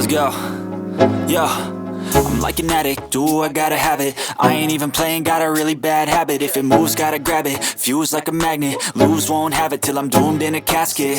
Let's go. Yo, I'm like an addict, do I gotta have it. I ain't even playing, got a really bad habit. If it moves, gotta grab it, fuse like a magnet. Lose, won't have it till I'm doomed in a casket.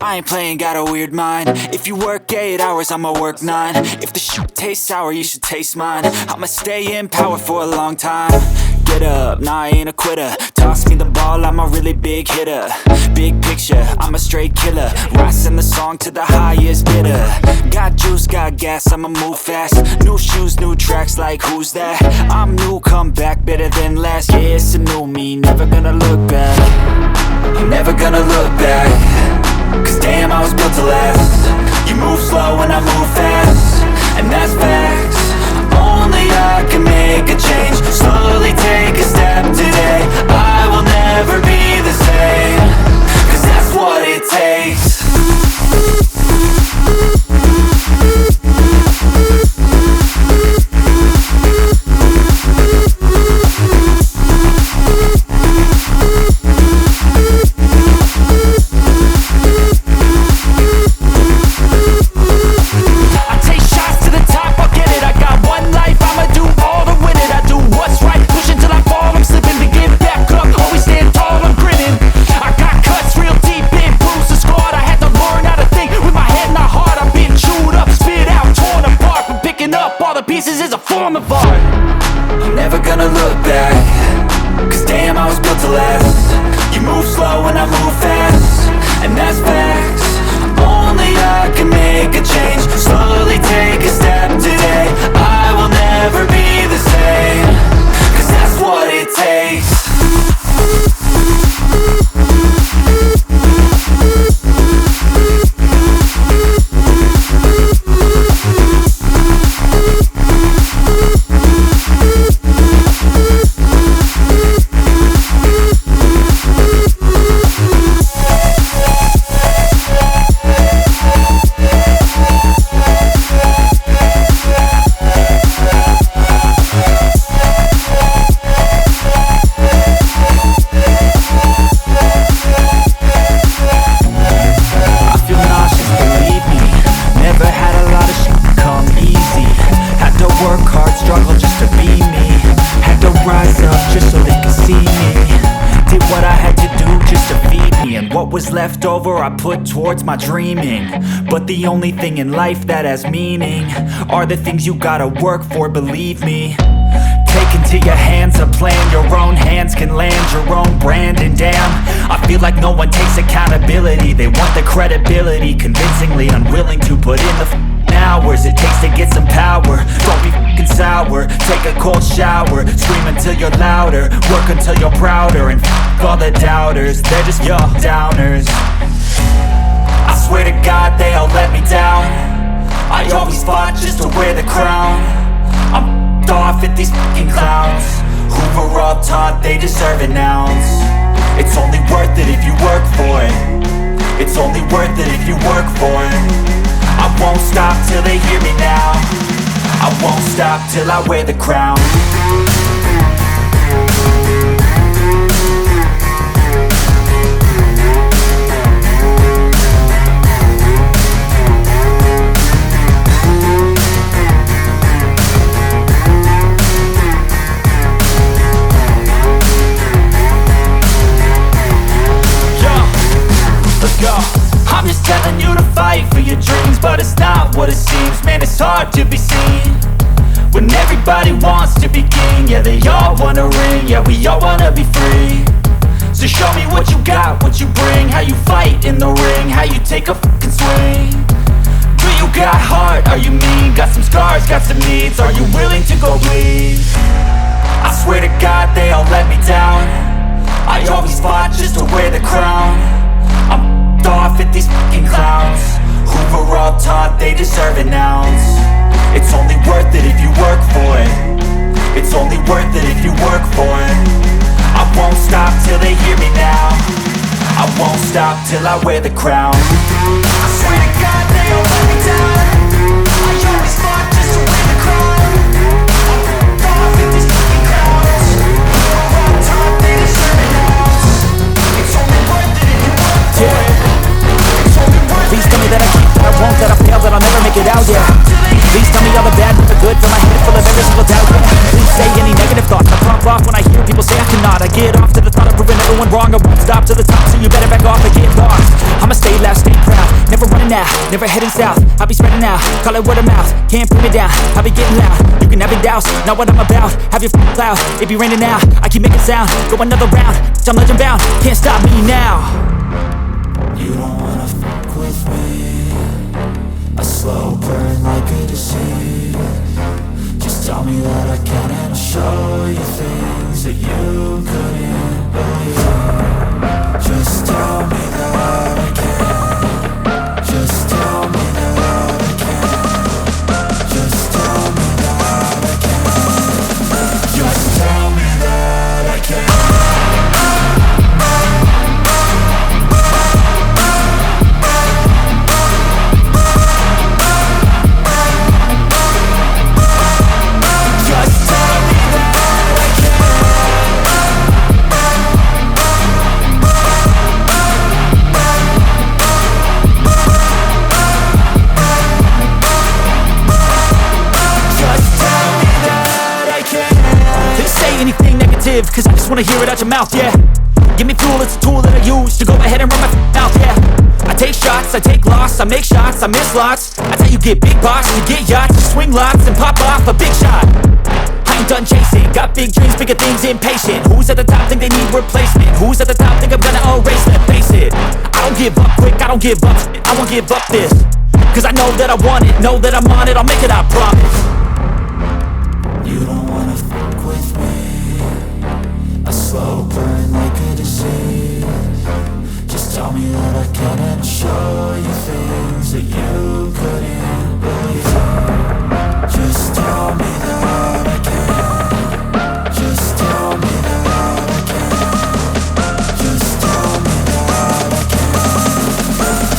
I ain't playing, got a weird mind. If you work 8 hours, I'ma work 9. If the shit tastes sour, you should taste mine. I'ma stay in power for a long time. Get up, nah, I ain't a quitter. Toss me the ball, I'm a really big hitter. Big picture, I'm a straight killer. Rising the song to the highest bidder. Got juice, got gas, I'ma move fast. New shoes, new tracks, like who's that? I'm new, come back, better than last. Yeah, it's a new me, never gonna look back. I'm never gonna look back. Cause damn, I was built to last. You move slow and I move fast, and that's facts. Only I can make a change. Slowly take a step today. I will never be the same. Cause that's what it takes. Pieces is a form of art. I'm never gonna look back. Cause damn, I was built to last. You move slow and I move fast, and that's facts. Only I can make a change. Slowly take a step today. I will never be the same. Cause that's what it takes. What was left over I put towards my dreaming. But the only thing in life that has meaning are the things you gotta work for, believe me. Take into your hands a plan. Your own hands can land your own brand. And damn, I feel like no one takes accountability. They want the credibility, convincingly unwilling to put in the hours it takes to get some power. Don't be f***ing sour. Take a cold shower. Scream until you're louder. Work until you're prouder. And f*** all the doubters, they're just your downers. I swear to God they all let me down. I always fought just to wear the crown. I'm f***ed off at these f***ing clowns who were all taught they deserve an ounce. It's only worth it if you work for it. It's only worth it if you work for it. I won't stop till they hear me now. I won't stop till I wear the crown. Let's go. I'm just telling you to fight for your dreams, but it's not what it seems. Man, it's hard to be seen when everybody wants to be king. Yeah, they all wanna ring, yeah, we all wanna be free. So show me what you got, what you bring. How you fight in the ring, how you take a fucking swing. Do you got heart, are you mean? Got some scars, got some needs, are you willing to go bleed? I swear to God they all let me down. I always fought just to wear the crown. I'm off at these fucking clowns who were all taught they deserve an ounce. It's only worth it if you work for it. It's only worth it if you work for it. I won't stop till they hear me now. I won't stop till I wear the crown. I swear to God they all let me down. I always fought just to wear the crown. I'm off at these fucking clowns who were all taught they deserve an ounce. It's only worth it if you work for it. Please tell me that I can't, that I won't, that I fail, that I'll never make it out, yeah. a one stop to the top, so you better back off and get lost. I'ma stay loud, stay proud, never running out, never heading south. I'll be spreading out, call it word of mouth, can't put me down, I'll be getting loud. You can have your doubts, not what I'm about. Have your cloud, it be raining now, I keep making sound, go another round, I'm legend bound, can't stop me now. You don't wanna fuck with me, a slow burn like a disease. Just tell me that I can and I'll show you things that you couldn't believe. Just tell me that I can. Just tell me that I can. Just tell me that I can. Just tell me that I can. Cause I just wanna hear it out your mouth, yeah. Give me fuel, it's a tool that I use to go ahead and run my mouth, yeah. I take shots, I take loss, I make shots, I miss lots. That's how you get big boss, you get yachts, you swing lots and pop off a big shot. I ain't done chasing, got big dreams, bigger things, impatient. Who's at the top think they need replacement? Who's at the top think I'm gonna erase them? Face it, I don't give up quick, I don't give up shit, I won't give up this. Cause I know that I want it, know that I'm on it, I'll make it, I promise. You don't wanna fuck with me, a slow burn like a disease. Just tell me that I can and I'll show you things that you couldn't believe. Just tell me that I can. Just tell me that I can. Just tell me that I can.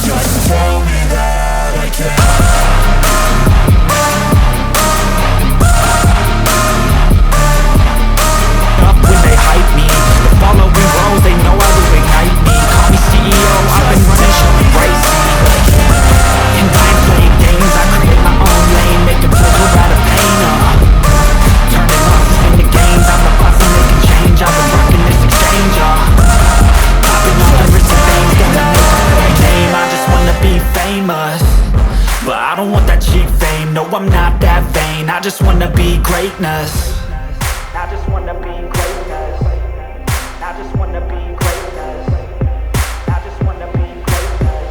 Just tell me that I can. Following roles, they know how to ignite me. Call me CEO, I've been running shit crazy. And I ain't playing games, I create my own lane, making pleasure out of pain. Turning losses into gains, I'm the boss and making change. I've been rocking this exchange, popping all the risky things, gonna make a great name. I just wanna be famous, but I don't want that cheap fame. No, I'm not that vain, I just wanna be greatness. I just wanna be greatness. I just wanna be greatness. I just wanna be greatness.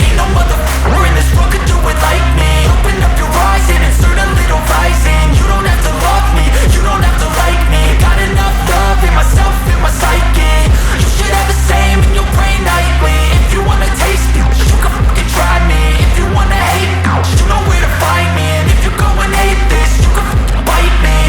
Ain't no motherfucker in this world could do it like me. Open up your eyes and insert a little rising. You don't have to love me, you don't have to like me. Got enough love in myself, in my psyche. You should have the same in your brain nightly. If you wanna taste me, you can fucking try me. If you wanna hate me, you know where to find me. And if you go and hate this, you can fucking bite me.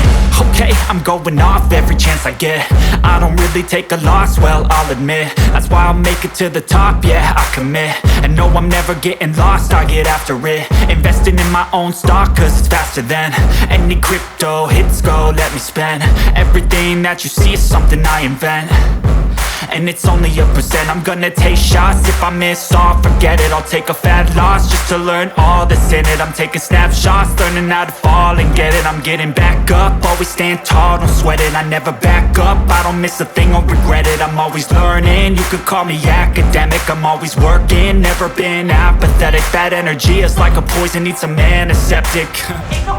Okay, I'm going off every chance I get. I don't really take a loss, well, I'll admit. That's why I'll make it to the top, yeah, I commit. And no, I'm never getting lost, I get after it. Investing in my own stock, cause it's faster than any crypto hits go, let me spend. Everything that you see is something I invent. And it's only a percent. I'm gonna take shots. If I miss all, forget it. I'll take a fat loss just to learn all that's in it. I'm taking snapshots, learning how to fall and get it. I'm getting back up, always stand tall, don't sweat it. I never back up, I don't miss a thing or regret it. I'm always learning, you could call me academic. I'm always working, never been apathetic. Bad energy is like a poison, needs some antiseptic. Ain't no